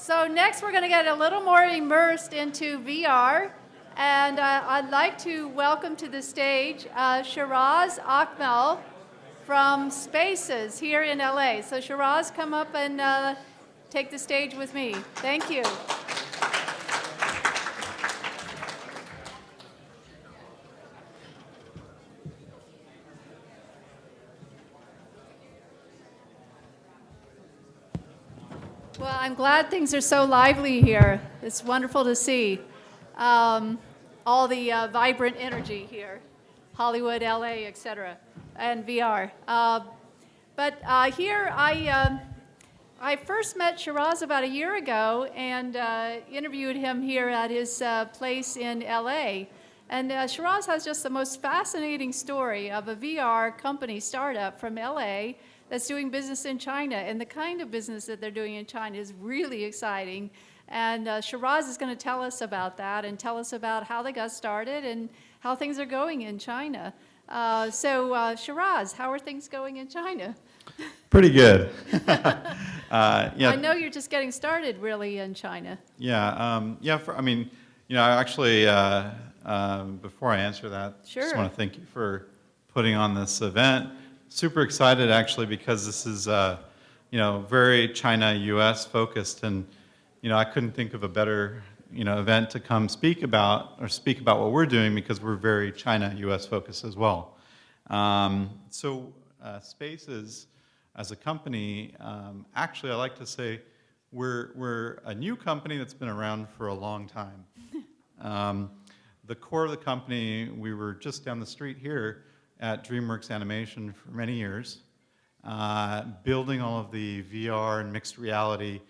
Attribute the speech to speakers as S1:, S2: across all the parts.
S1: So next we're going to get a little more immersed into VR. And I'd like to welcome to the stage Shiraz Azmal from Spaces here in LA. So Shiraz, come up and take the stage with me. Thank you. Well, I'm glad things are so lively here. It's wonderful to see all the vibrant energy here, Hollywood, LA, etc., and VR. But here I first met Shiraz about a year ago and interviewed him here at his place in LA. And Shiraz has just the most fascinating story of a VR company startup from LA that's doing business in China. And the kind of business that they're doing in China is really exciting. And Shiraz is going to tell us about that and tell us about how they got started and how things are going in China. So Shiraz, how are things going in China?
S2: Pretty good.
S1: Yeah. I know you're just getting started really in China.
S2: Yeah, actually, before I answer that,
S1: Sure.
S2: just want to thank you for putting on this event. Super excited actually because this is, very China-U.S. focused, and I couldn't think of a better, event to come speak about what we're doing because we're very China-U.S. focused as well. Spaces, as a company, actually, I like to say we're a new company that's been around for a long time. The core of the company, we were just down the street here at DreamWorks Animation for many years, building all of the VR and mixed reality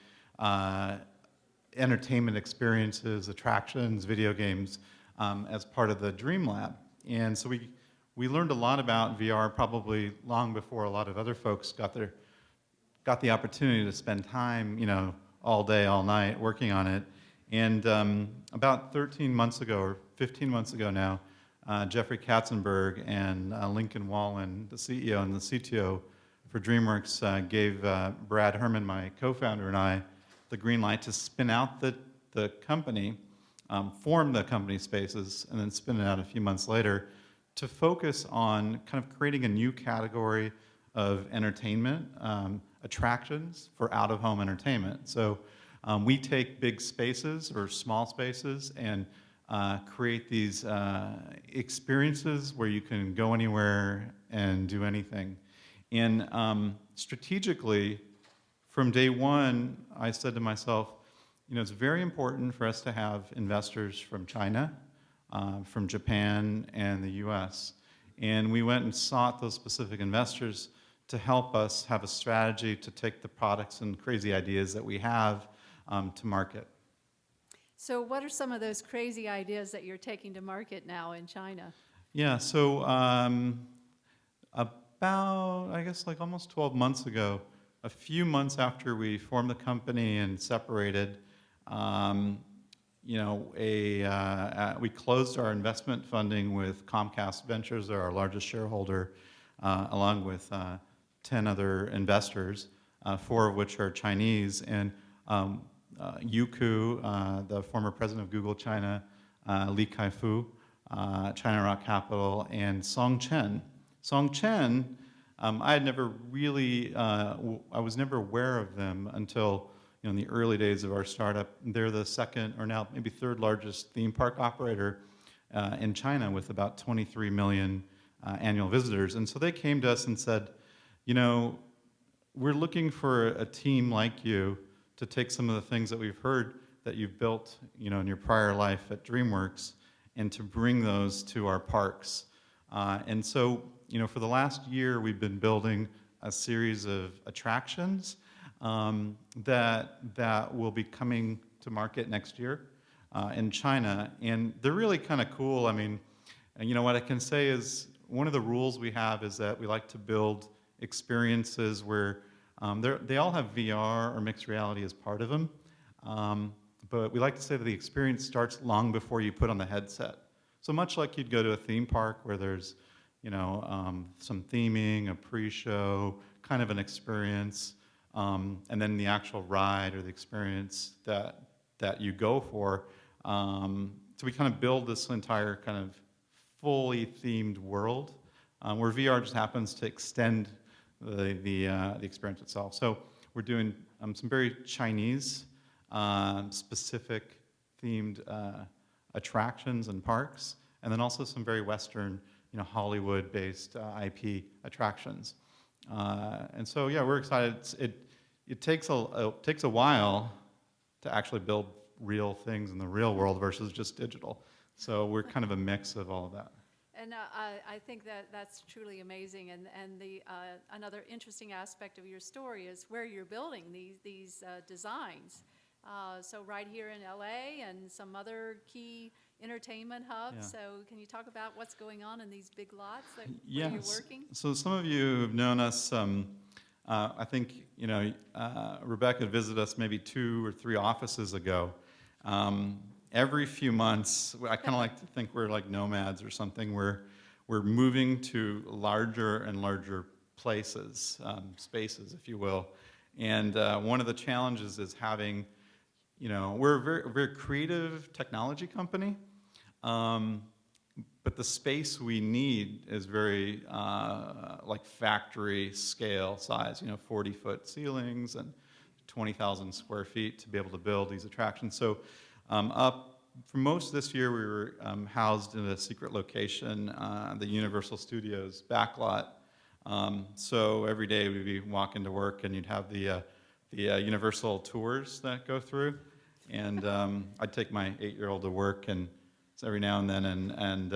S2: entertainment experiences, attractions, video games as part of the Dream Lab. And so we learned a lot about VR probably long before a lot of other folks got the opportunity to spend time, all day, all night working on it. And about 13 months ago, or 15 months ago now, Jeffrey Katzenberg and Lincoln Wallen, the CEO and the CTO for DreamWorks, gave Brad Herman, my co-founder, and I the green light to spin out the company, form the company Spaces, and then spin it out a few months later to focus on kind of creating a new category of entertainment, attractions for out-of-home entertainment. So we take big spaces or small spaces and create these experiences where you can go anywhere and do anything. And strategically, from day one, I said to myself, it's very important for us to have investors from China, from Japan, and the US. And we went and sought those specific investors to help us have a strategy to take the products and crazy ideas that we have to market.
S1: So what are some of those crazy ideas that you're taking to market now in China?
S2: Yeah, so about, I guess, like almost 12 months ago, a few months after we formed the company and separated, we closed our investment funding with Comcast Ventures, our largest shareholder, along with 10 other investors, 4 of which are Chinese. And Youku, the former president of Google China, Li Kai-fu, China Rock Capital, and Song Chen. Song Chen, I had never really, I was never aware of them until in the early days of our startup. They're the second or now maybe third largest theme park operator in China with about 23 million annual visitors. And so they came to us and said, we're looking for a team like you to take some of the things that we've heard that you've built in your prior life at DreamWorks and to bring those to our parks. And so for the last year, we've been building a series of attractions that will be coming to market next year in China. And they're really kind of cool. I mean, what I can say is one of the rules we have is that we like to build experiences where they all have VR or mixed reality as part of them. But we like to say that the experience starts long before you put on the headset. So much like you'd go to a theme park where there's some theming, a pre-show, kind of an experience. and then the actual ride or the experience that you go for. So we kind of build this entire kind of fully themed world where VR just happens to extend the experience itself. So we're doing some very Chinese specific themed attractions and parks, and then also some very Western, Hollywood-based IP attractions. And so, yeah, we're excited. It takes a while to actually build real things in the real world versus just digital. So we're kind of a mix of all of that.
S1: And I think that's truly amazing. And another interesting aspect of your story is where you're building these designs. So right here in LA and some other key entertainment hubs.
S2: Yeah.
S1: So can you talk about what's going on in these big lots where
S2: Yes.
S1: you're working?
S2: So some of you have known us. I think Rebecca visited us maybe 2 or 3 offices ago. Every few months, I kind of like to think we're like nomads or something. We're moving to larger and larger places, spaces, if you will. And one of the challenges is having, we're a very creative technology company, but the space we need is very like factory scale size, 40-foot ceilings and 20,000 square feet to be able to build these attractions. So for most of this year, we were housed in a secret location, the Universal Studios backlot. So every day we'd be walking to work, and you'd have the Universal tours that go through. And I'd take my 8-year-old to work, and so every now and then, and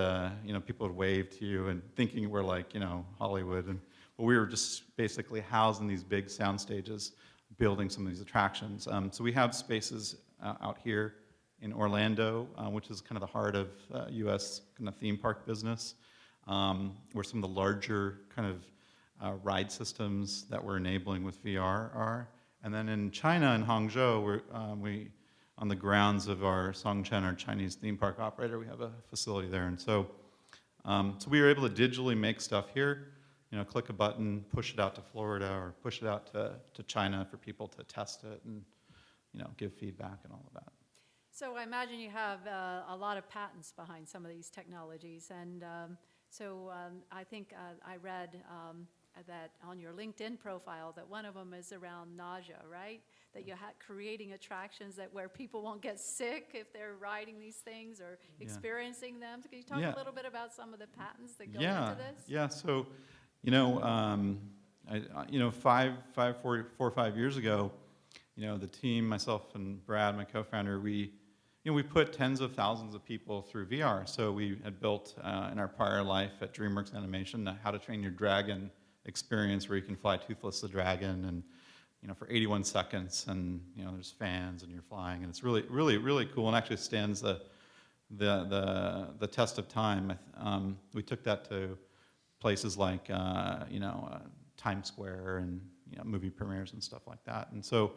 S2: people would wave to you, and thinking we're like, Hollywood. But we were just basically housed in these big sound stages, building some of these attractions. So we have spaces out here in Orlando, which is kind of the heart of U.S. kind of theme park business, where some of the larger kind of ride systems that we're enabling with VR are. And then in China, in Hangzhou, we on the grounds of our Songchen, our Chinese theme park operator, we have a facility there. And so we were able to digitally make stuff here, click a button, push it out to Florida, or push it out to China for people to test it and give feedback and all of that.
S1: So I imagine you have a lot of patents behind some of these technologies. And I think I read that on your LinkedIn profile that one of them is around nausea, right? That you're creating attractions where people won't get sick if they're riding these things or experiencing them. So can you talk a little bit about some of the patents that go into this?
S2: Yeah. So, 4 or 5 years ago, the team, myself and Brad, my co-founder, we put tens of thousands of people through VR. So we had built in our prior life at DreamWorks Animation How to Train Your Dragon experience, where you can fly Toothless the Dragon, and for 81 seconds, and there's fans, and you're flying, and it's really, really, really cool, and actually stands the test of time. We took that to places like Times Square and movie premieres and stuff like that, and so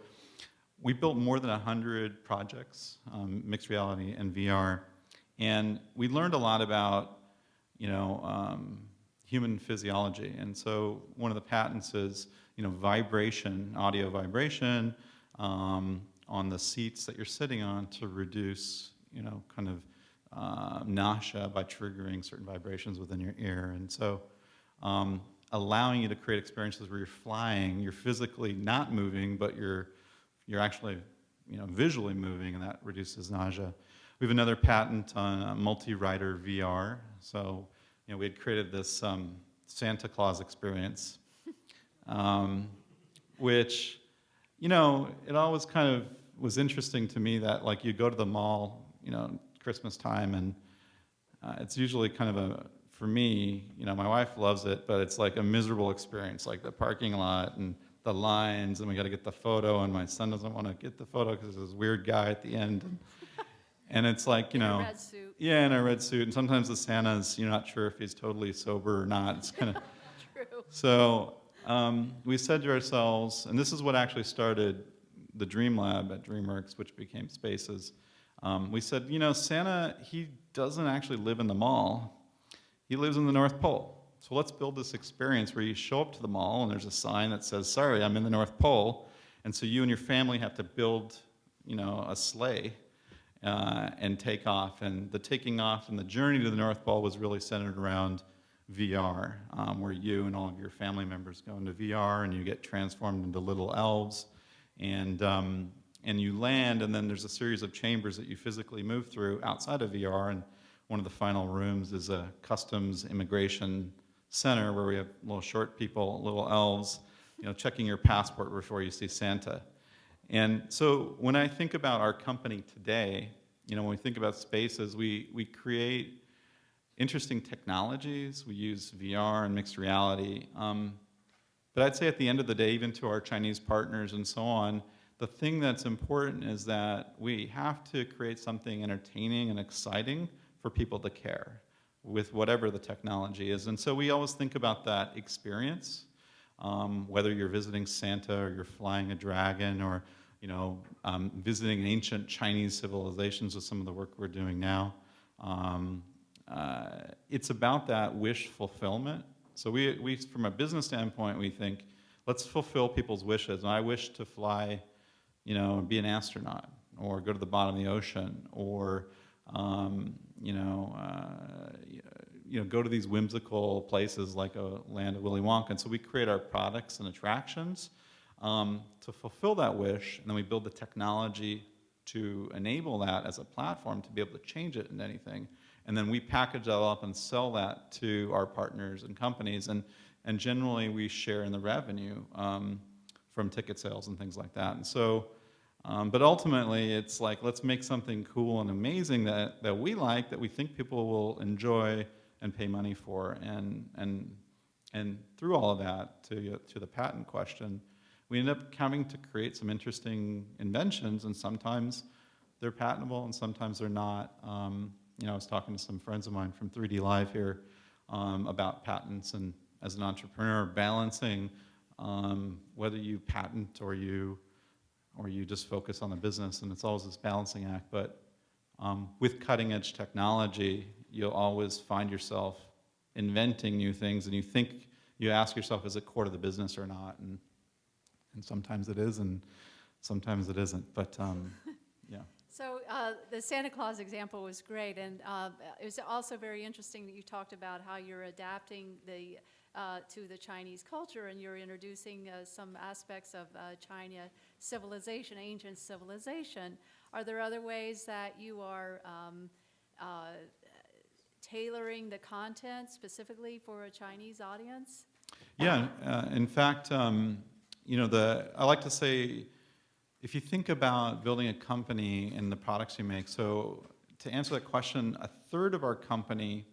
S2: we built more than 100 projects, mixed reality and VR, and we learned a lot about human physiology. And so one of the patents is vibration, audio vibration on the seats that you're sitting on to reduce kind of nausea by triggering certain vibrations within your ear. And so allowing you to create experiences where you're flying, you're physically not moving, but you're actually visually moving, and that reduces nausea. We have another patent on multi-rider VR. So we had created this Santa Claus experience, which it always kind of was interesting to me that like you go to the mall Christmas time, and it's usually kind of for me, my wife loves it, but it's like a miserable experience, like the parking lot and the lines, and we got to get the photo, and my son doesn't want to get the photo because there's this weird guy at the end, and it's like
S1: in a red suit.
S2: Yeah, in a red suit, and sometimes the Santa's you're not sure if he's totally sober or not. It's kind of
S1: True.
S2: So we said to ourselves, and this is what actually started the Dream Lab at DreamWorks, which became Spaces. We said, Santa, he doesn't actually live in the mall. He lives in the North Pole. So let's build this experience where you show up to the mall and there's a sign that says, sorry, I'm in the North Pole. And so you and your family have to build, a sleigh and take off. And the taking off and the journey to the North Pole was really centered around VR, where you and all of your family members go into VR and you get transformed into little elves. And you land, and then there's a series of chambers that you physically move through outside of VR. And one of the final rooms is a customs immigration center where we have little short people, little elves, checking your passport before you see Santa. And so when I think about our company today, when we think about spaces, we create interesting technologies. We use VR and mixed reality. But I'd say at the end of the day, even to our Chinese partners and so on, the thing that's important is that we have to create something entertaining and exciting for people to care with whatever the technology is. And so we always think about that experience, whether you're visiting Santa or you're flying a dragon or visiting ancient Chinese civilizations with some of the work we're doing now. It's about that wish fulfillment. So we from a business standpoint, we think, let's fulfill people's wishes. And I wish to fly, be an astronaut, or go to the bottom of the ocean, or go to these whimsical places like a land of Willy Wonka. And so we create our products and attractions to fulfill that wish, and then we build the technology to enable that as a platform to be able to change it into anything. And then we package that up and sell that to our partners and companies, and generally we share in the revenue from ticket sales and things like that. And so, but ultimately it's like, let's make something cool and amazing that we like, that we think people will enjoy and pay money for. And through all of that, to the patent question, we end up having to create some interesting inventions, and sometimes they're patentable and sometimes they're not. I was talking to some friends of mine from 3D Live here about patents, and as an entrepreneur, balancing whether you patent or you just focus on the business, and it's always this balancing act. But with cutting edge technology, you'll always find yourself inventing new things, and you ask yourself, is it core to the business or not? And sometimes it is, and sometimes it isn't. But yeah.
S1: So the Santa Claus example was great, and it was also very interesting that you talked about how you're adapting to the Chinese culture, and you're introducing some aspects of China civilization, ancient civilization. Are there other ways that you are tailoring the content specifically for a Chinese audience?
S2: Yeah, in fact, I like to say, if you think about building a company and the products you make, so to answer that question, a third of our company,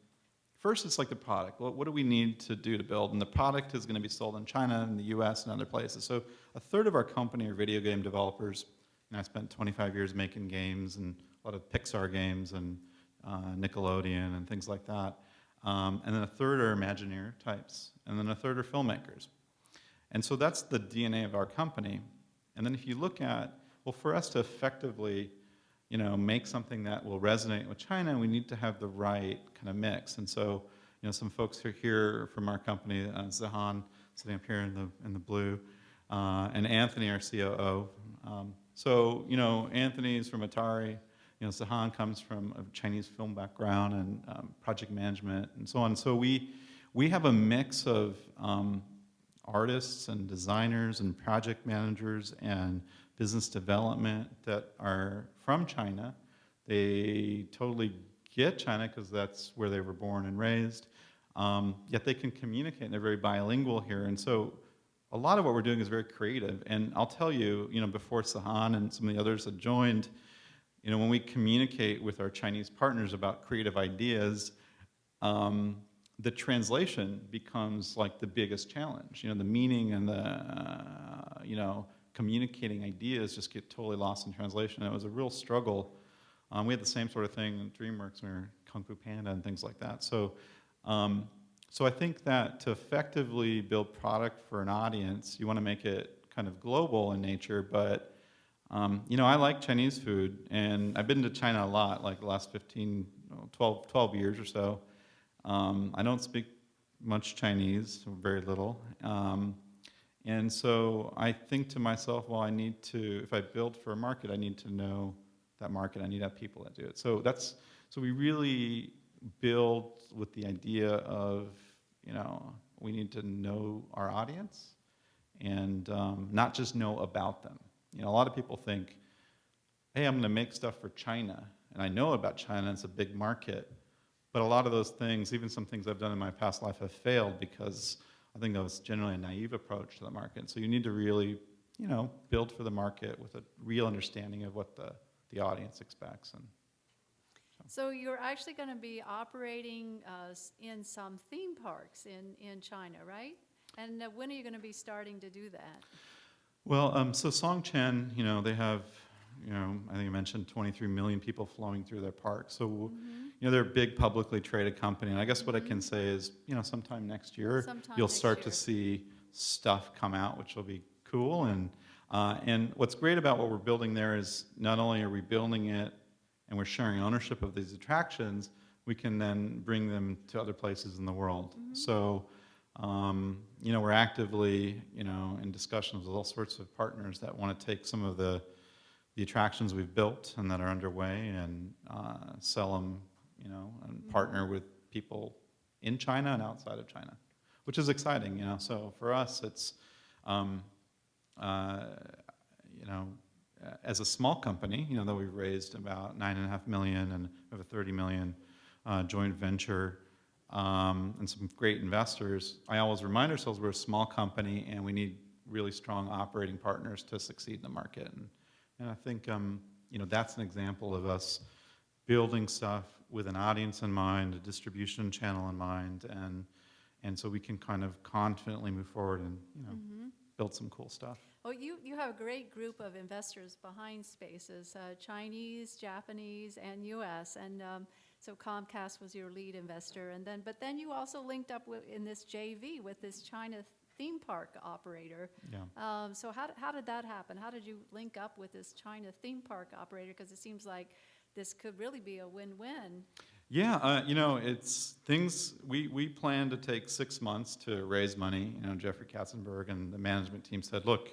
S2: first it's like the product. What do we need to do to build? And the product is going to be sold in China and the US and other places. So a third of our company are video game developers. And I spent 25 years making games, and a lot of Pixar games and Nickelodeon and things like that. And then a third are Imagineer types. And then a third are filmmakers. And so that's the DNA of our company. And then if you look at, well, for us to effectively, make something that will resonate with China, we need to have the right kind of mix. And so, some folks who are here from our company, Zahan, sitting up here in the blue, and Anthony, our COO. Anthony is from Atari. Zahan comes from a Chinese film background and project management and so on. So we have a mix of artists and designers and project managers and business development that are from China. They totally get China because that's where they were born and raised, yet they can communicate, and they're very bilingual here. And so a lot of what we're doing is very creative. And I'll tell you, before Sahan and some of the others had joined, when we communicate with our Chinese partners about creative ideas, the translation becomes like the biggest challenge. The meaning and the, communicating ideas just get totally lost in translation. And it was a real struggle. We had the same sort of thing in DreamWorks or Kung Fu Panda and things like that. So I think that to effectively build product for an audience, you want to make it kind of global in nature. But, I like Chinese food, and I've been to China a lot, like the last 12 years or so. I don't speak much Chinese, very little. And so I think to myself, well, I need to, if I build for a market, I need to know that market. I need to have people that do it. So we really build with the idea of, we need to know our audience and not just know about them. A lot of people think, hey, I'm going to make stuff for China, and I know about China, it's a big market, but a lot of those things, even some things I've done in my past life, have failed because I think that was generally a naive approach to the market. So you need to really, build for the market with a real understanding of what the audience expects. And
S1: So you're actually going to be operating in some theme parks in China, right? And when are you going to be starting to do that?
S2: well, so Songchen, they have, I think I mentioned 23 million people flowing through their park. So, they're a big publicly traded company. And I guess what I can say is, sometime next year,
S1: Sometime
S2: you'll
S1: next
S2: start
S1: year.
S2: to see stuff come out, which will be cool. And what's great about what we're building there is not only are we building it and we're sharing ownership of these attractions, we can then bring them to other places in the world. So, we're actively, in discussions with all sorts of partners that want to take some of the attractions we've built and that are underway and sell them, and partner with people in China and outside of China, which is exciting, So for us, it's, as a small company, that we've raised about $9.5 million and we have a $30 million joint venture and some great investors. I always remind ourselves we're a small company and we need really strong operating partners to succeed in the market. And I think, that's an example of us building stuff with an audience in mind, a distribution channel in mind, and so we can kind of confidently move forward and, build some cool stuff.
S1: Well, you have a great group of investors behind Spaces, Chinese, Japanese, and U.S., and so Comcast was your lead investor, but then you also linked up in this JV with this China theme park operator.
S2: Yeah.
S1: So how did that happen? How did you link up with this China theme park operator? Because it seems like this could really be a win-win.
S2: Yeah, it's things, we planned to take 6 months to raise money. Jeffrey Katzenberg and the management team said, look,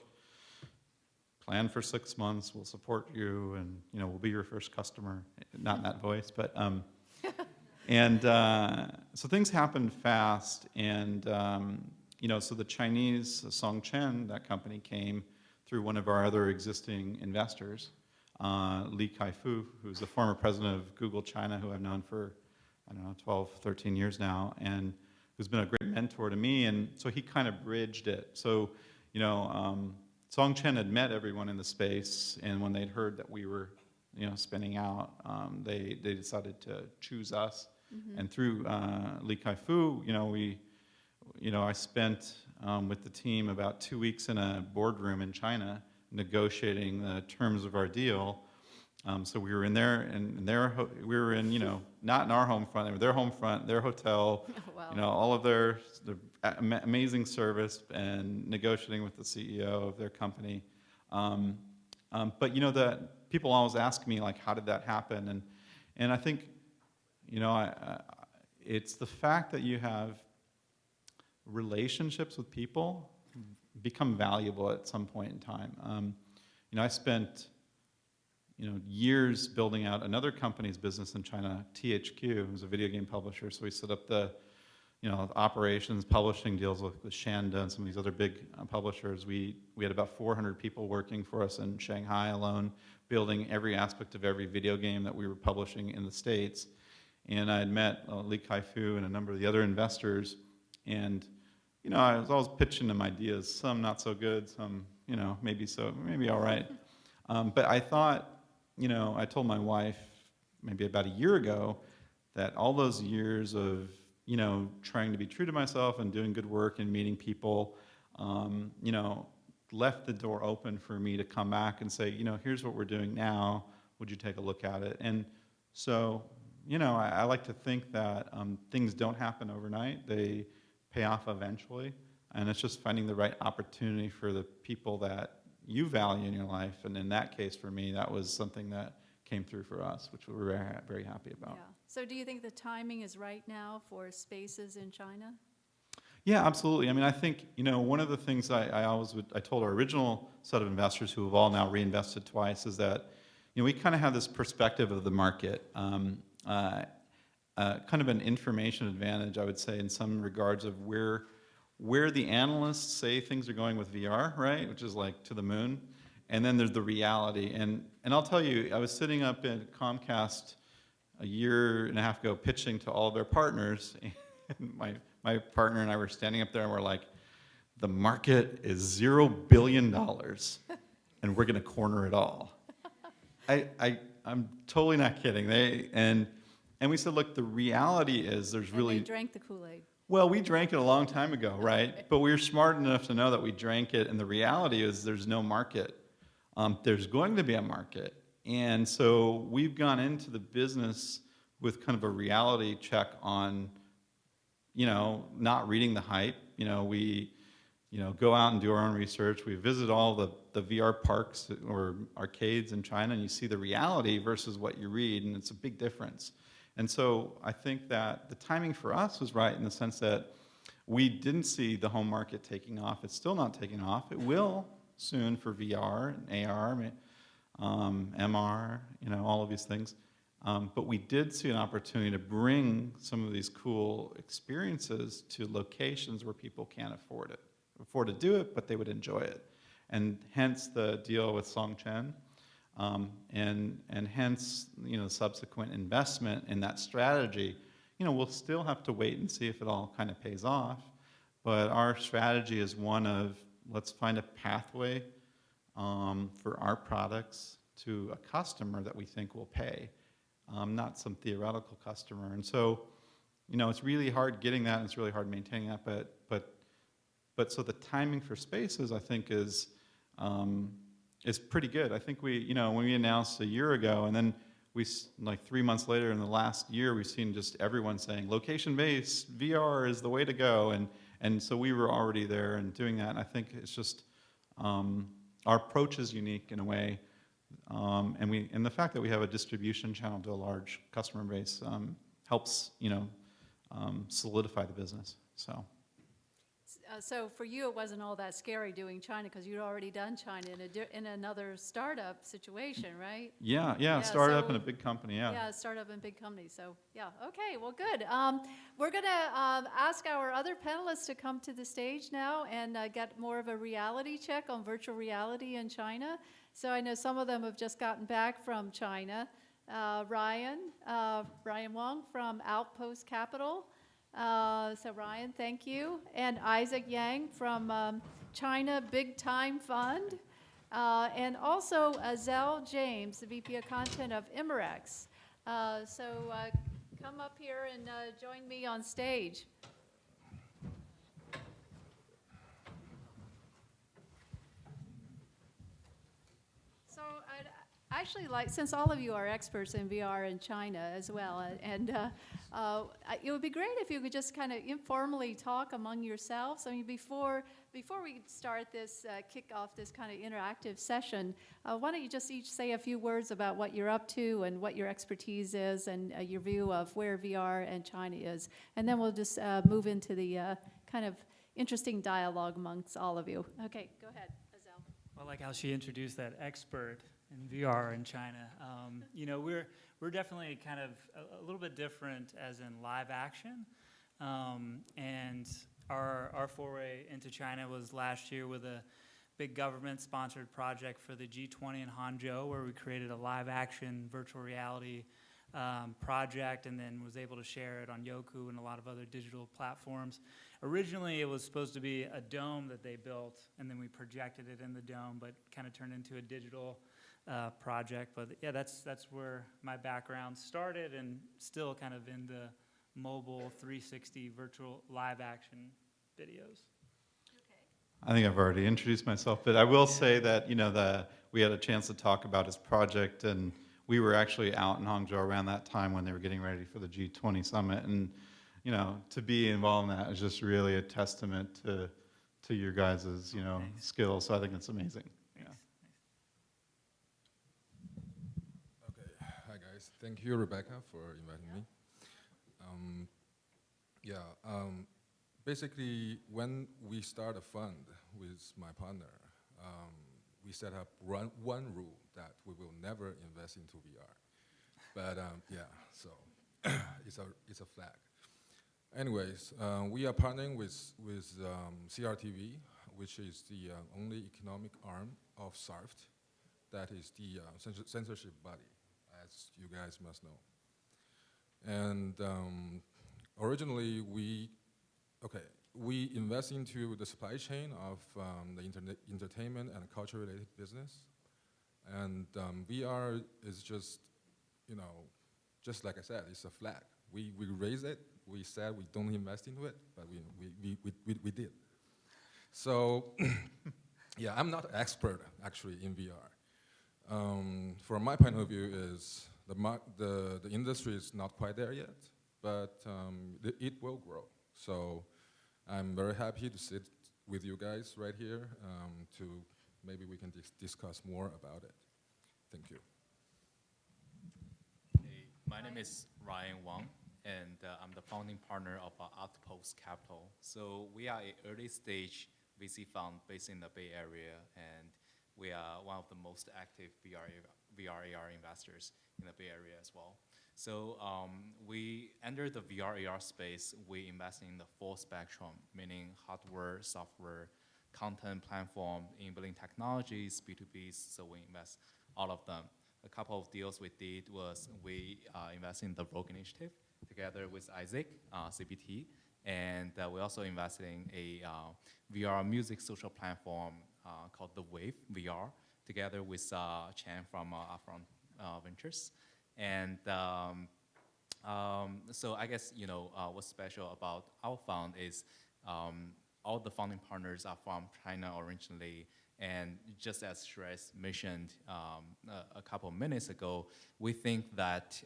S2: plan for 6 months, we'll support you, and, we'll be your first customer. Not in that voice, but, so things happened fast, and, so the Chinese, Songchen, that company came through one of our other existing investors, Li Kai-fu, who's the former president of Google China, who I've known for, 12, 13 years now, and who's been a great mentor to me, and so he kind of bridged it. So, Songchen had met everyone in the space, and when they'd heard that we were, spinning out, they decided to choose us. And through Li Kai-fu, I spent with the team about 2 weeks in a boardroom in China negotiating the terms of our deal. So we were in there, and we were in, not in our home front, they were their home front, their hotel,
S1: Wow.
S2: all of their amazing service, and negotiating with the CEO of their company. But that people always ask me, like, how did that happen? And I think, it's the fact that you have relationships with people become valuable at some point in time. I spent, years building out another company's business in China, THQ, who's a video game publisher. So we set up the, operations, publishing deals with Shanda and some of these other big publishers. We had about 400 people working for us in Shanghai alone, building every aspect of every video game that we were publishing in the States. And I had met Li Kai-fu and a number of the other investors, and I was always pitching them ideas, some not so good, some, maybe all right. But I thought, I told my wife maybe about a year ago that all those years of, trying to be true to myself and doing good work and meeting people, left the door open for me to come back and say, here's what we're doing now, would you take a look at it? And so, I like to think that things don't happen overnight. They pay off eventually, and it's just finding the right opportunity for the people that you value in your life. And in that case, for me, that was something that came through for us, which we were very, very happy about.
S1: Yeah. So do you think the timing is right now for Spaces in China?
S2: Yeah, absolutely. I mean, I think, one of the things I told our original set of investors who have all now reinvested twice is that, we kind of have this perspective of the market, kind of an information advantage, I would say, in some regards of where the analysts say things are going with VR, right? Which is like to the moon. And then there's the reality. And I'll tell you, I was sitting up at Comcast a year and a half ago pitching to all of their partners. And my partner and I were standing up there and we're like, the market is $0 billion and we're going to corner it all. I'm totally not kidding. And we said, look, the reality is there's really...
S1: And they drank the Kool-Aid.
S2: Well, we drank it a long time ago, right? But we were smart enough to know that we drank it, and the reality is there's no market. There's going to be a market. And so we've gone into the business with kind of a reality check on, not reading the hype. We go out and do our own research. We visit all the VR parks or arcades in China, and you see the reality versus what you read, and it's a big difference. And so I think that the timing for us was right in the sense that we didn't see the home market taking off. It's still not taking off. It will soon for VR and AR, MR, all of these things. But we did see an opportunity to bring some of these cool experiences to locations where people can't afford to do it, but they would enjoy it. And hence the deal with Songchen. And hence, subsequent investment in that strategy. We'll still have to wait and see if it all kind of pays off. But our strategy is one of, let's find a pathway for our products to a customer that we think will pay, not some theoretical customer. And so, it's really hard getting that, and it's really hard maintaining that. But so the timing for Spaces, I think, is pretty good. I think when we announced a year ago, and then like 3 months later in the last year, we've seen just everyone saying location-based VR is the way to go, and so we were already there and doing that. And I think it's just our approach is unique in a way, and the fact that we have a distribution channel to a large customer base helps solidify the business.
S1: So for you, it wasn't all that scary doing China because you'd already done China in another startup situation, right?
S2: Yeah, startup in a big company, yeah.
S1: Yeah, startup in big company. So yeah, okay, well, good. We're going to ask our other panelists to come to the stage now and get more of a reality check on virtual reality in China. So I know some of them have just gotten back from China. Ryan Wang from Outpost Capital. So Ryan, thank you. And Isaac Yang from China Big Time Fund. And also Azzel James, the VP of Content of Immerex. So come up here and join me on stage. So I'd actually like, since all of you are experts in VR in China as well, and it would be great if you could just kind of informally talk among yourselves. I mean, before we start this, kick off this kind of interactive session, why don't you just each say a few words about what you're up to and what your expertise is and your view of where VR and China is. And then we'll just move into the kind of interesting dialogue amongst all of you. Okay, go ahead, Azzel.
S3: Well, like how she introduced that expert in VR in China. We're definitely kind of a little bit different as in live action. And our foray into China was last year with a big government-sponsored project for the G20 in Hangzhou, where we created a live-action virtual reality project and then was able to share it on Youku and a lot of other digital platforms. Originally, it was supposed to be a dome that they built, and then we projected it in the dome, but kind of turned into a digital project. But yeah, that's where my background started, and still kind of in the mobile 360 virtual live action videos.
S2: I think I've already introduced myself, but I will say that we had a chance to talk about his project, and we were actually out in Hangzhou around that time when they were getting ready for the G20 summit, and to be involved in that is just really a testament to your guys' skills. So I think it's amazing. Yeah.
S4: Okay. Hi guys. Thank you, Rebecca, for inviting me. basically, when we start a fund with my partner, we set up one rule that we will never invest into VR. But yeah, so it's a flag. Anyways, we are partnering with CRTV, which is the only economic arm of SARFT, that is the censorship body, as you guys must know. And originally, we invest into the supply chain of the entertainment and culture-related business. And VR is just, just like I said, it's a flag. We raise it. We said we don't invest into it, but we did. So, yeah, I'm not an expert actually in VR. From my point of view, is the industry is not quite there yet, but it will grow. So, I'm very happy to sit with you guys right here to maybe we can discuss more about it. Thank you.
S5: Hey, my name is Wang, and I'm the founding partner of Outpost Capital. So we are an early stage VC fund based in the Bay Area, and we are one of the most active VR/AR investors in the Bay Area as well. So we enter the VR/AR space, we invest in the full spectrum, meaning hardware, software, content platform, enabling technologies, B2Bs, so we invest all of them. A couple of deals we did was we invest in the Rogue Initiative together with Isaac, CBT, and we also invested in a VR music social platform called The Wave VR, together with Chan from Upfront Ventures. And so I guess, what's special about our fund is all the founding partners are from China originally. And just as Shiraz mentioned a couple of minutes ago, we think that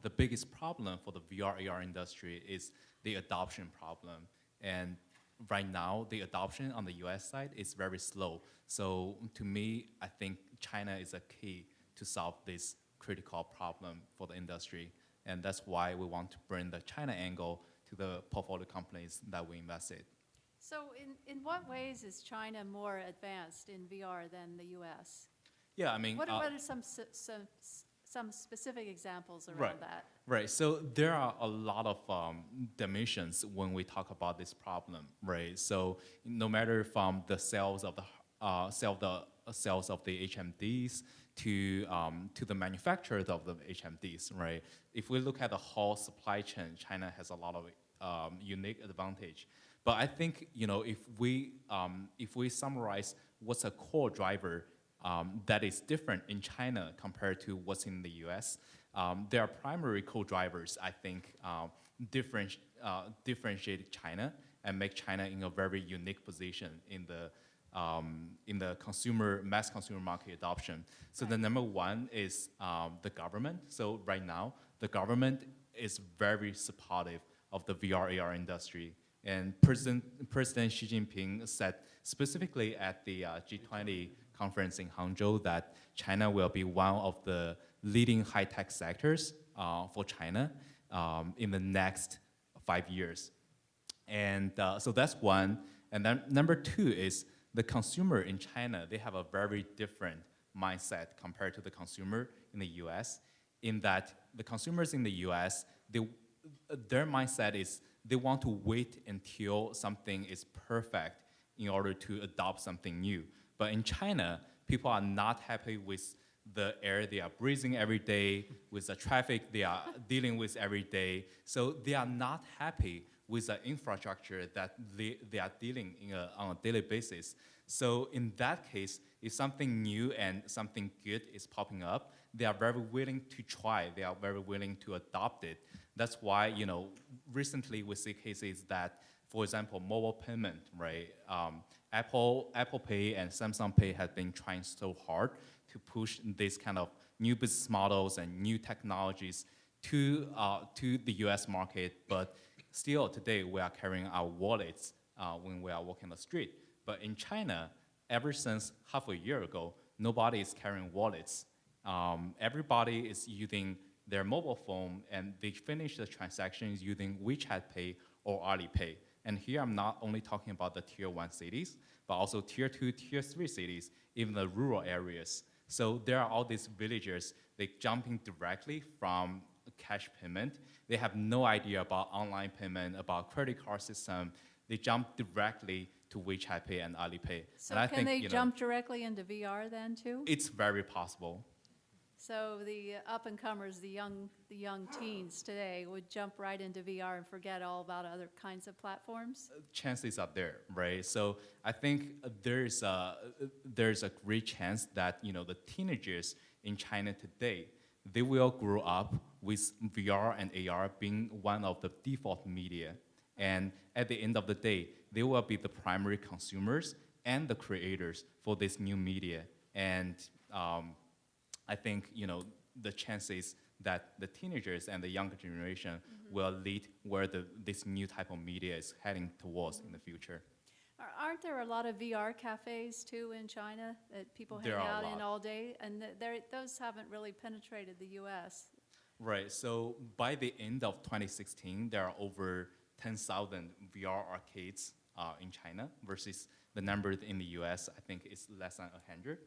S5: the biggest problem for the VR/AR industry is the adoption problem. And right now, the adoption on the US side is very slow. So to me, I think China is a key to solve this critical problem for the industry. And that's why we want to bring the China angle to the portfolio companies that we invested.
S1: So in what ways is China more advanced in VR than the US?
S5: Yeah, I mean,
S1: What are some specific examples around that?
S5: Right, so there are a lot of dimensions when we talk about this problem, right? So no matter from the sales of the HMDs to the manufacturers of the HMDs, right? If we look at the whole supply chain, China has a lot of unique advantage. But I think if we summarize what's a core driver that is different in China compared to what's in the US, there are primary core drivers I think differentiate China and make China in a very unique position in the mass consumer market adoption. So the number one is the government. So right now, the government is very supportive of the VR/AR industry. And President Xi Jinping said specifically at the G20 conference in Hangzhou that China will be one of the leading high-tech sectors for China in the next 5 years. And so that's one. And then number two is the consumer in China. They have a very different mindset compared to the consumer in the US, in that the consumers in the US, their mindset is they want to wait until something is perfect in order to adopt something new. But in China, people are not happy with the air they are breathing every day, with the traffic they are dealing with every day. So they are not happy with the infrastructure that they are dealing on a daily basis. So in that case, if something new and something good is popping up, they are very willing to try. They are very willing to adopt it. That's why, recently we see cases that, for example, mobile payment, right? Apple Pay and Samsung Pay have been trying so hard to push this kind of new business models and new technologies to the US market, but still today we are carrying our wallets when we are walking the street. But in China, ever since half a year ago, nobody is carrying wallets. Everybody is using their mobile phone, and they finish the transactions using WeChat Pay or Alipay. And here I'm not only talking about the tier 1 cities, but also tier 2, tier 3 cities, even the rural areas. So there are all these villagers, they jumping directly from cash payment. They have no idea about online payment, about credit card system. They jump directly to WeChat Pay and Alipay.
S1: So
S5: And I
S1: can
S5: think,
S1: they jump directly into VR then too?
S5: it's very possible.
S1: So the up-and-comers, the young teens today would jump right into VR and forget all about other kinds of platforms?
S5: Chances are there, right? So I think there's a great chance that the teenagers in China today, they will grow up with VR and AR being one of the default media, and at the end of the day, they will be the primary consumers and the creators for this new media. And I think the chances that the teenagers and the younger generation will lead where this new type of media is heading towards in the future.
S1: Aren't there a lot of VR cafes too in China that people hang
S5: There are a
S1: out in
S5: lot.
S1: all day? And those haven't really penetrated the US.
S5: Right, so by the end of 2016, there are over 10,000 VR arcades in China versus the number in the US, I think is less than 100.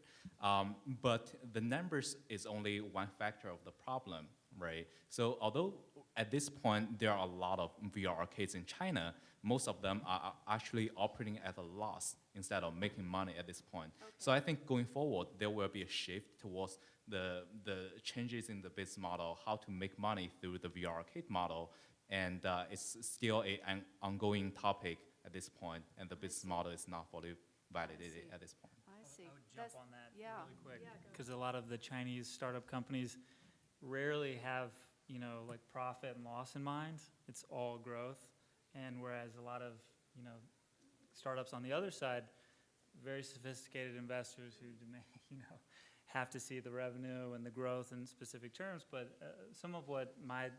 S5: But the numbers is only one factor of the problem, right? So although at this point there are a lot of VR arcades in China, most of them are actually operating at a loss instead of making money at this point.
S1: Okay.
S5: So I think going forward, there will be a shift towards the changes in the business model, how to make money through the VR arcade model. And it's still an ongoing topic at this point, and the business model is not fully validated at this point.
S1: I see.
S3: I would jump
S1: That's-
S3: on that
S1: yeah,
S3: really quick,
S1: yeah, go.
S3: because a lot of the Chinese startup companies rarely have, like profit and loss in mind. It's all growth. And whereas a lot of, startups on the other side, very sophisticated investors who have to see the revenue and the growth in specific terms. But some of what my,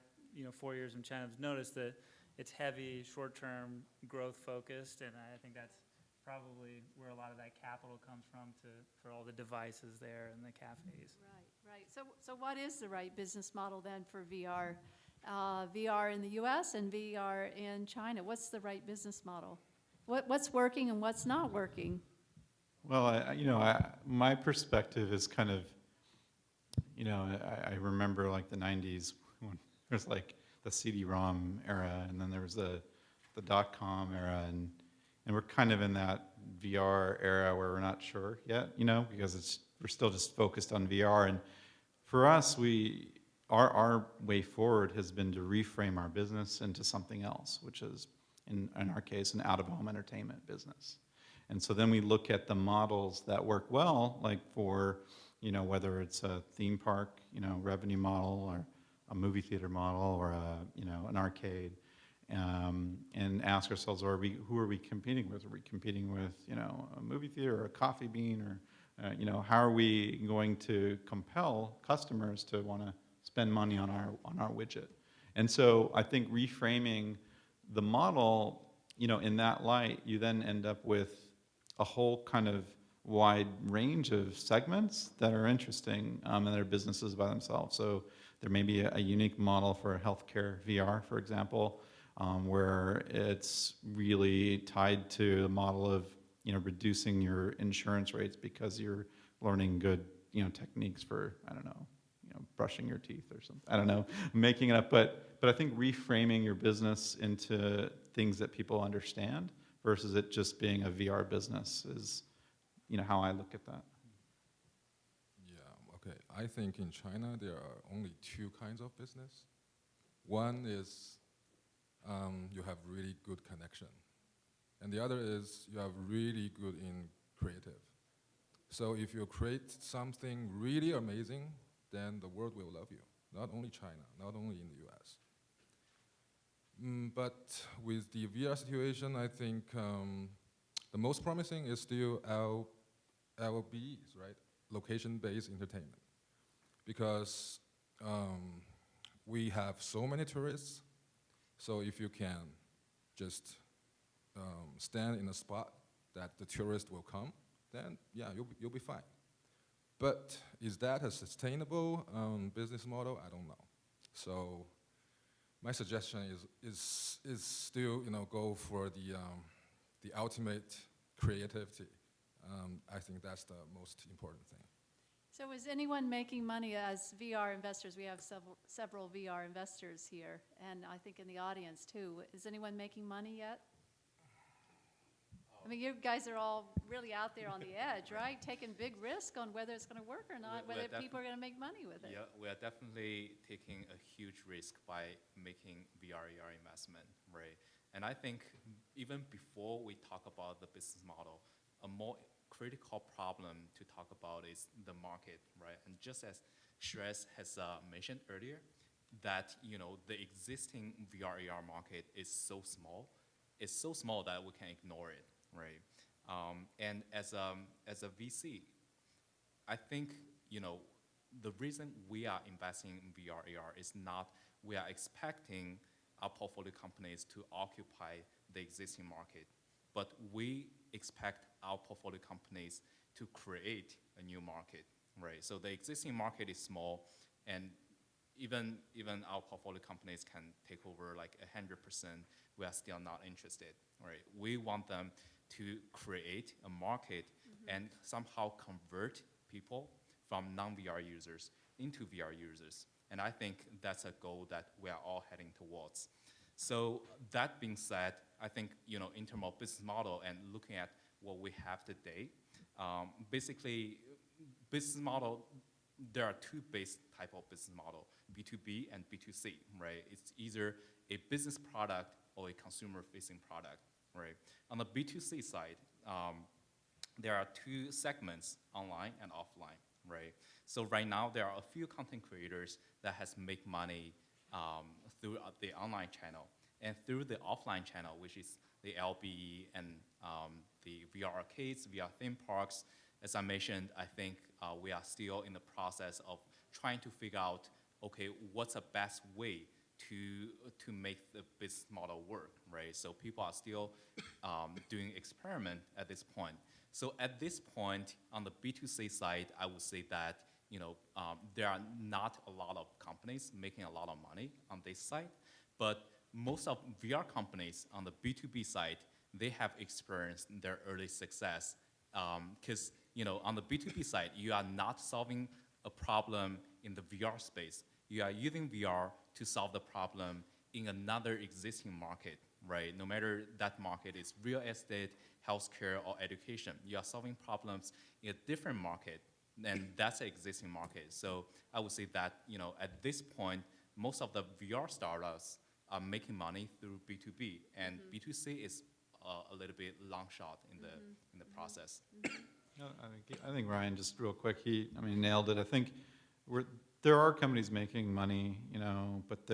S3: 4 years in China have noticed that it's heavy, short-term, growth-focused, and I think that's probably where a lot of that capital comes from for all the devices there and the cafes.
S1: Right. So what is the right business model then for VR? VR in the US and VR in China. What's the right business model? What's working and what's not working?
S2: Well, my perspective is kind of, I remember like the 90s when there was like the CD-ROM era, and then there was the dot-com era, and we're kind of in that VR era where we're not sure yet, because we're still just focused on VR. And for us, our way forward has been to reframe our business into something else, which is, in our case, an out-of-home entertainment business. And so then we look at the models that work well, like for, whether it's a theme park, revenue model, or a movie theater model, or an arcade, and ask ourselves, who are we competing with? Are we competing with, a movie theater or a coffee bean, or, how are we going to compel customers to want to spend money on our widget? And so I think reframing the model, in that light, you then end up with a whole kind of wide range of segments that are interesting, and that are businesses by themselves. So there may be a unique model for healthcare VR, for example, where it's really tied to the model of reducing your insurance rates because you're learning good techniques for, I don't know, brushing your teeth or something. I don't know, making it up. But I think reframing your business into things that people understand versus it just being a VR business is, how I look at that.
S4: Yeah, okay. I think in China there are only two kinds of business. One is you have really good connection, and the other is you have really good in creative. So if you create something really amazing, then the world will love you. Not only China, not only in the US. But with the VR situation, I think the most promising is still LBEs, right? Location-based entertainment. Because we have so many tourists, so if you can just stand in a spot that the tourist will come, then yeah, you'll be fine. But is that a sustainable business model? I don't know. So my suggestion is still, go for the ultimate creativity. I think that's the most important thing.
S1: So is anyone making money as VR investors? We have several VR investors here, and I think in the audience too. Is anyone making money yet? I mean, you guys are all really out there on the edge, right? Taking big risk on whether it's going to work or not, whether people are going to make money with it.
S5: Yeah, we are definitely taking a huge risk by making VR/AR investment, right? And I think even before we talk about the business model, a more critical problem to talk about is the market, right? And just as Shiraz has mentioned earlier, that the existing VR/AR market is so small. It's so small that we can ignore it, right? And as a VC, I think the reason we are investing in VR/AR is not we are expecting our portfolio companies to occupy the existing market, but we expect our portfolio companies to create a new market, right? So the existing market is small, and even our portfolio companies can take over like 100%, we are still not interested, right? We want them to create a market and somehow convert people from non-VR users into VR users. And I think that's a goal that we are all heading towards. So that being said, I think in terms of business model and looking at what we have today, basically business model, there are two base type of business model, B2B and B2C, right? It's either a business product or a consumer-facing product, right? On the B2C side, there are two segments, online and offline, right? So right now, there are a few content creators that has make money through the online channel. And through the offline channel, which is the LBE and the VR arcades, VR theme parks, as I mentioned, I think we are still in the process of trying to figure out, okay, what's the best way to make the business model work, right? So people are still doing experiment at this point. So at this point, on the B2C side, I would say that there are not a lot of companies making a lot of money on this side, but most of VR companies on the B2B side, they have experienced their early success. Because on the B2B side, you are not solving a problem in the VR space. You are using VR to solve the problem in another existing market, right? No matter that market is real estate, healthcare, or education, you are solving problems in a different market, and that's an existing market. So I would say that at this point, most of the VR startups are making money through B2B, and B2C is a little bit long shot in the process.
S2: No, I think Ryan, just real quick, he nailed it. I think there are companies making money, but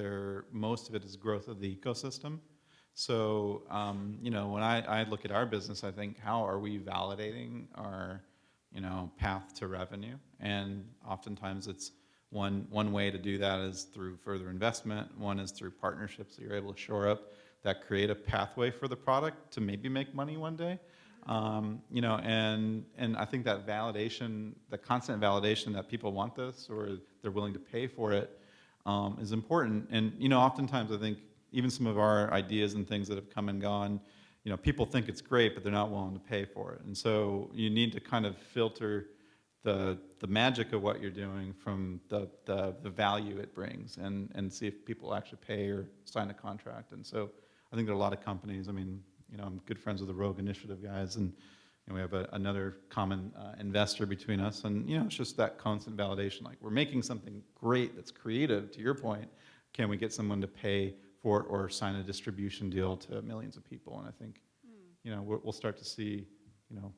S2: most of it is growth of the ecosystem. So, when I look at our business, I think, how are we validating our, path to revenue? And oftentimes it's one way to do that is through further investment. One is through partnerships that you're able to shore up that create a pathway for the product to maybe make money one day. And I think that validation, the constant validation that people want this or they're willing to pay for it, is important. And oftentimes I think even some of our ideas and things that have come and gone, people think it's great, but they're not willing to pay for it. And so you need to kind of filter the magic of what you're doing from the value it brings and see if people actually pay or sign a contract. And so I think there are a lot of companies. I'm good friends with the Rogue Initiative guys, and we have another common investor between us. And it's just that constant validation. Like, we're making something great that's creative. To your point, can we get someone to pay for it or sign a distribution deal to millions of people? And I think we'll start to see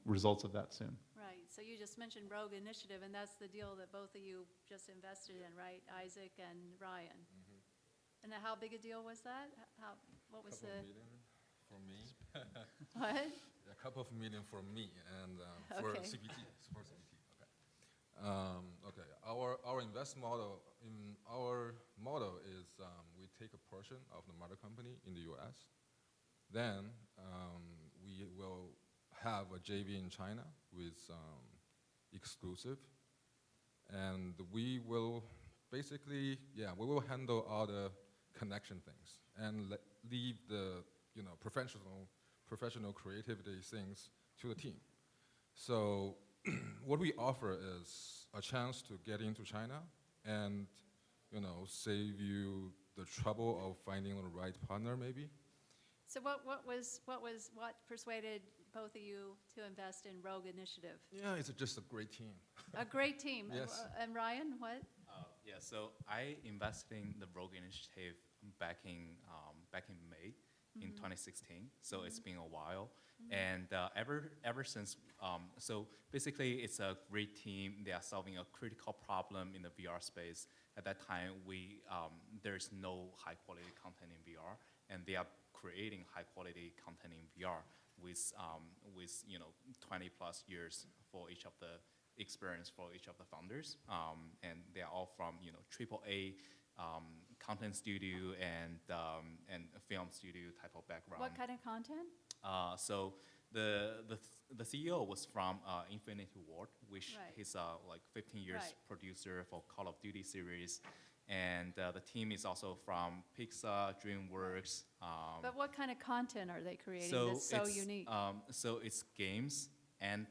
S2: results of that soon.
S1: Right. So you just mentioned Rogue Initiative, and that's the deal that both of you just invested in, right? Isaac and Ryan. And how big a deal was that? What was
S4: $2 million for me.
S1: What?
S4: A couple of million for me and for
S1: Okay.
S4: CPT. For CPT. Okay. Our investment model is we take a portion of the mother company in the U.S. Then we will have a JV in China with exclusive, and we will basically we will handle all the connection things and leave the professional creativity things to the team. So what we offer is a chance to get into China and save you the trouble of finding the right partner maybe.
S1: So what persuaded both of you to invest in Rogue Initiative?
S4: Yeah, it's just a great team.
S1: A great team.
S4: Yes.
S1: And Ryan, what?
S5: Yeah, so I invested in the Rogue Initiative back in May in 2016. So it's been a while, and ever since. So basically, it's a great team. They are solving a critical problem in the VR space. At that time, there's no high quality content in VR, and they are creating high quality content in VR with 20 plus years for each of the experience for each of the founders, and they are all from AAA content studio and a film studio type of background.
S1: What kind of content?
S5: So the CEO was from Infinity Ward, which
S1: Right.
S5: he's like 15 years
S1: Right.
S5: producer for Call of Duty series, and the team is also from Pixar, DreamWorks.
S1: But what kind of content are they creating
S5: So
S1: that's so
S5: it's,
S1: unique?
S5: So it's games and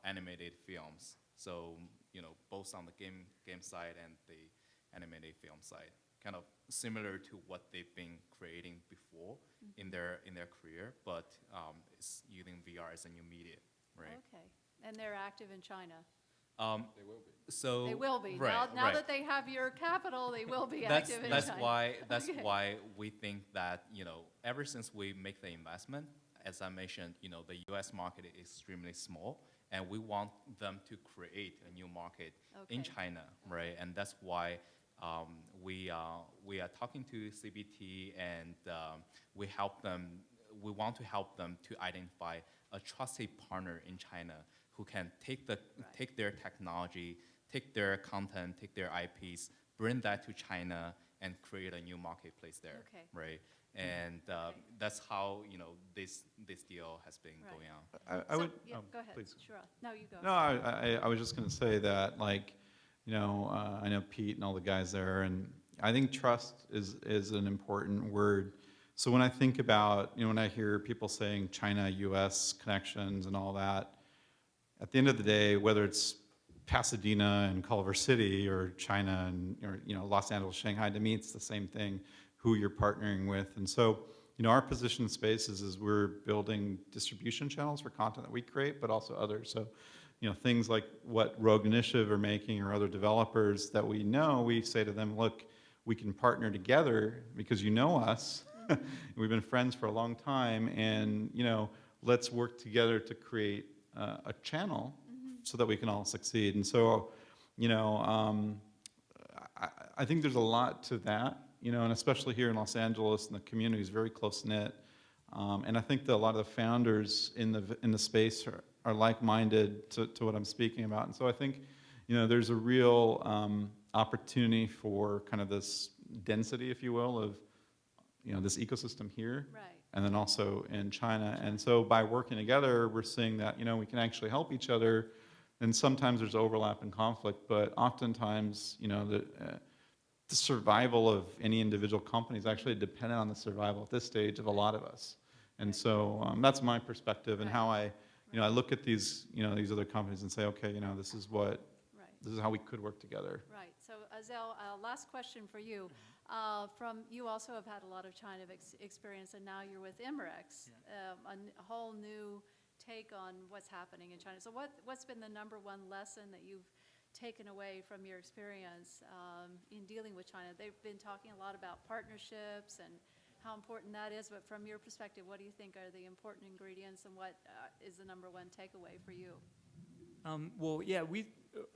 S5: animated films. So both on the game side and the animated film side, kind of similar to what they've been creating before in their career, but it's using VR as a new media, right?
S1: Okay. And they're active in China.
S4: They will be.
S5: So
S1: They will be.
S5: right,
S1: Now
S5: right.
S1: that they have your capital, they will be
S5: that's
S1: active in
S5: that's
S1: China.
S5: why that's
S1: Okay.
S5: why we think that ever since we make the investment, as I mentioned, the U.S. market is extremely small, and we want them to create a new market in
S1: Okay.
S5: China, right? And that's why we are talking to CBT, and we help them. We want to help them to identify a trusted partner in China who can take their technology, take their content, take their IPs, bring that to China, and create a new marketplace there,
S1: Okay.
S5: right? And that's how this deal has been
S1: Right.
S5: going on.
S2: I would.
S1: Yeah,
S2: oh,
S1: go ahead.
S2: please.
S1: Sure. No, you go.
S2: No, I was just going to say that, like, I know Pete and all the guys there, and I think trust is an important word. So when I think about, when I hear people saying China-U.S. connections and all that, at the end of the day, whether it's Pasadena and Culver City or China and Los Angeles, Shanghai, to me it's the same thing, who you're partnering with. And so, our position in Spaces is we're building distribution channels for content that we create, but also others. So, things like what Rogue Initiative are making or other developers that we know, we say to them, look, we can partner together because you know us. We've been friends for a long time, and let's work together to create a channel so that we can all succeed. And so, I think there's a lot to that, and especially here in Los Angeles, and the community is very close knit. And I think that a lot of the founders in the space are like-minded to what I'm speaking about. And so I think, there's a real opportunity for kind of this density, if you will, of this ecosystem here,
S1: Right.
S2: and then also in China. And so by working together, we're seeing that we can actually help each other. And sometimes there's overlap and conflict, but oftentimes the survival of any individual company is actually dependent on the survival at this stage of a lot of us. And so that's my perspective and how I look at these other companies and say, okay, this is
S1: Right.
S2: how we could work together.
S1: Right. So, Azal, last question for you. You also have had a lot of China experience, and now you're with Imrex, a whole new take on what's happening in China. So what's been the number one lesson that you've taken away from your experience in dealing with China? They've been talking a lot about partnerships and how important that is, but from your perspective, what do you think are the important ingredients, and what is the number one takeaway for you?
S3: Well, yeah,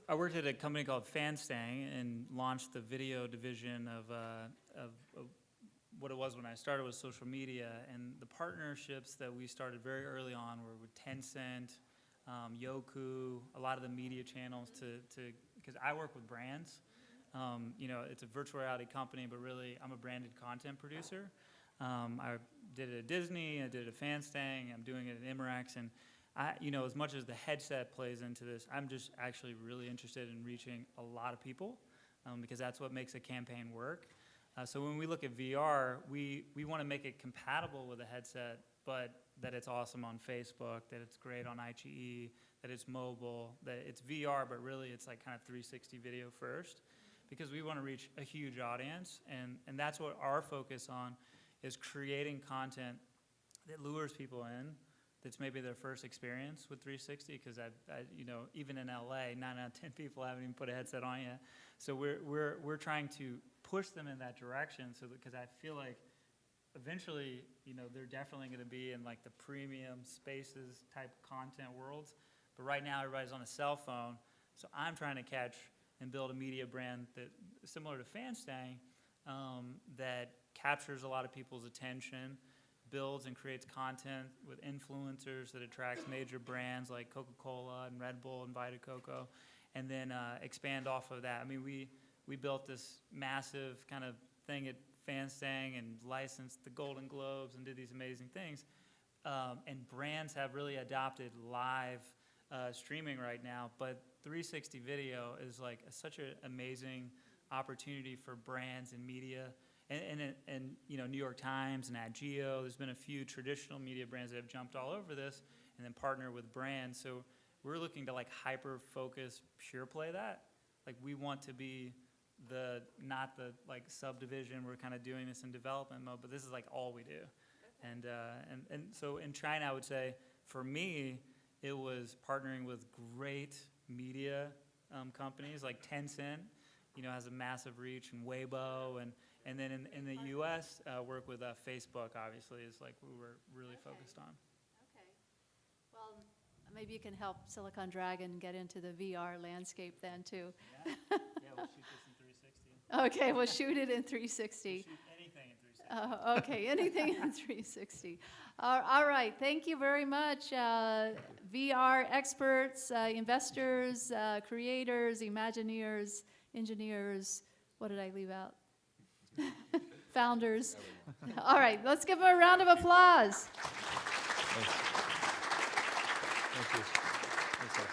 S3: I worked at a company called Fanstang and launched the video division of what it was when I started with social media. And the partnerships that we started very early on were with Tencent, Youku, a lot of the media channels because I work with brands. It's a virtual reality company, but really I'm a branded content producer. I did it at Disney, I did it at Fanstang, I'm doing it at Imrex, and as much as the headset plays into this, I'm just actually really interested in reaching a lot of people because that's what makes a campaign work. So when we look at VR, we want to make it compatible with a headset, but that it's awesome on Facebook, that it's great on IGE, that it's mobile, that it's VR, but really it's like kind of 360 video first, because we want to reach a huge audience, and that's what our focus on is, creating content that lures people in. That's maybe their first experience with 360, because even in LA, 9 out of 10 people haven't even put a headset on yet. So we're trying to push them in that direction, so because I feel like eventually, they're definitely going to be in like the premium spaces type content worlds. But right now, everybody's on a cell phone. So I'm trying to catch and build a media brand that, similar to Fanstang, that captures a lot of people's attention, builds and creates content with influencers that attracts major brands like Coca-Cola and Red Bull and Vita Coco, and then expand off of that. I mean, we built this massive kind of thing at Fanstang and licensed the Golden Globes and did these amazing things. And brands have really adopted live streaming right now, but 360 video is like such an amazing opportunity for brands and media. And New York Times and Ageo, there's been a few traditional media brands that have jumped all over this and then partner with brands. So we're looking to like hyper-focus, pure play that. Like we want to be not the like subdivision. We're kind of doing this in development mode, but this is like all we do. Okay. And so in China, I would say for me, it was partnering with great media companies like Tencent, has a massive reach, and Weibo, and then in the U.S., work with Facebook, obviously, is like we were really focused on.
S1: Okay. Well, maybe you can help Silicon Dragon get into the VR landscape then, too.
S3: Yeah, we'll shoot this in 360.
S1: Okay, we'll shoot it in 360.
S3: We'll shoot anything in 360.
S1: Okay, anything in 360. All right, thank you very much. VR experts, investors, creators, Imagineers, engineers. What did I leave out? Founders. All right, let's give them a round of applause.
S2: Thank you. Thanks, guys.